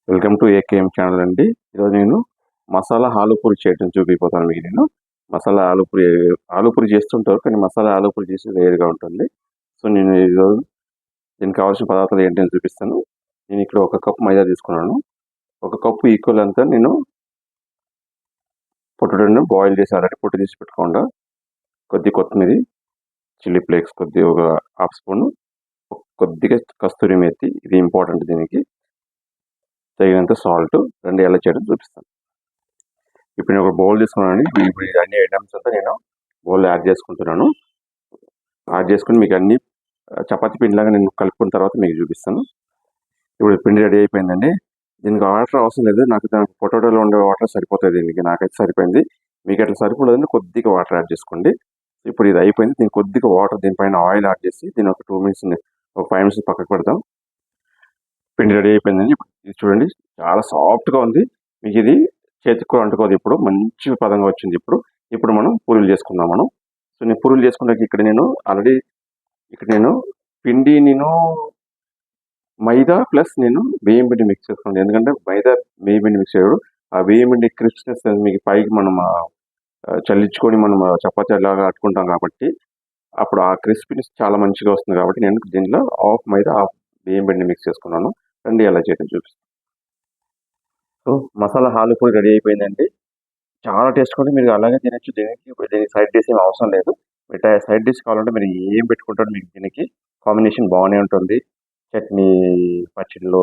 Welcome to AKM channel అండి. ఈరోజు నేను మసాలా ఆలుపూరి చేయడం చూపిపోతాను మీకు. నేను మసాలా ఆలుపూరి చేస్తుంటారు, కానీ మసాలా ఆలుపూరి చేసి వేరుగా ఉంటుంది. సో నేను ఈరోజు దీనికి కావాల్సిన పదార్థాలు ఏంటని చూపిస్తాను. నేను ఇక్కడ 1 కప్పు మైదా తీసుకున్నాను. 1 కప్పు ఈక్వల్ అంతా నేను పొటాటోని బాయిల్ చేసి ఆల్రెడీ పొట్టు తీసి పెట్టుకోండా. కొద్ది కొత్తిమీర, చిల్లీ ఫ్లేక్స్ కొద్దిగా ఒక హాఫ్ స్పూన్, కొద్దిగా కస్తూరి మేతి, ఇది ఇంపార్టెంట్ దీనికి. తగినంత సాల్ట్, 2 ఎలా చేయడం చూపిస్తాను. ఇప్పుడు నేను ఒక బౌల్ తీసుకున్నానండి. ఇప్పుడు అన్ని ఐటమ్స్ అంతా నేను బౌల్లో యాడ్ చేసుకుంటున్నాను. యాడ్ చేసుకుని మీకు అన్ని చపాతీ పిండిలాగా నేను కలుపుకున్న తర్వాత మీకు చూపిస్తాను. ఇప్పుడు పిండి రెడీ అయిపోయిందండి. దీనికి వాటర్ అవసరం లేదు, నాకు పొటాటోలో ఉండే వాటర్ సరిపోతుంది దీనికి. నాకైతే సరిపోయింది. మీకు అట్లా సరిపోలేదని కొద్దిగా వాటర్ యాడ్ చేసుకోండి. ఇప్పుడు ఇది అయిపోయింది. దీనికి కొద్దిగా వాటర్, దీనిపైన ఆయిల్ యాడ్ చేసి దీని ఒక 2 మినిట్స్, ఒక 5 మినిట్స్ పక్కకు పెడతాం. పిండి రెడీ అయిపోయిందండి. ఇప్పుడు ఇది చూడండి, చాలా సాఫ్ట్గా ఉంది. మీకు ఇది చేతికి కూడా అంటుకోదు. ఇప్పుడు మంచి పదంగా వచ్చింది. ఇప్పుడు మనం పూరీలు చేసుకుందాం. సో నేను పూరీలు చేసుకున్నాక ఇక్కడ నేను ఆల్రెడీ పిండి మైదా ప్లస్ నేను బియ్యం పిండి మిక్స్ చేసుకున్నాను. ఎందుకంటే మైదా బియ్యం పిండి మిక్స్ చేయడు, ఆ బియ్యం పిండి క్రిస్ప్నెస్ మీకు పైకి మనం చల్లించుకొని మనం చపాతీ లాగా అట్టుకుంటాం కాబట్టి అప్పుడు ఆ క్రిస్పీనెస్ చాలా మంచిగా వస్తుంది. కాబట్టి నేను దీనిలో హాఫ్ మైదా హాఫ్ బియ్యం పిండి మిక్స్ చేసుకున్నాను. రండి ఎలా చేయడం చూపిస్తాను. సో మసాలా ఆలుపూరి రెడీ అయిపోయిందండి. చాలా టేస్ట్ కూడా, మీరు అలాగే తినచ్చు. దీనికి సైడ్ డిష్ ఏం అవసరం లేదు. మీరు సైడ్ డిష్ కావాలంటే మీరు ఏం పెట్టుకుంటారు, మీకు దీనికి కాంబినేషన్ బాగానే ఉంటుంది. చట్నీ, పచ్చడిలో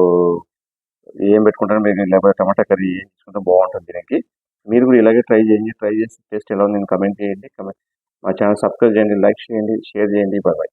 ఏం పెట్టుకుంటారో మీరు, లేకపోతే టమాటా కర్రీ ఏం తీసుకుంటే బాగుంటుంది దీనికి. మీరు కూడా ఇలాగే ట్రై చేయండి. ట్రై చేసి టేస్ట్ ఎలా ఉంది నేను కమెంట్ చేయండి. మా ఛానల్ సబ్స్క్రైబ్ చేయండి, లైక్ చేయండి, షేర్ చేయండి. బాయ్.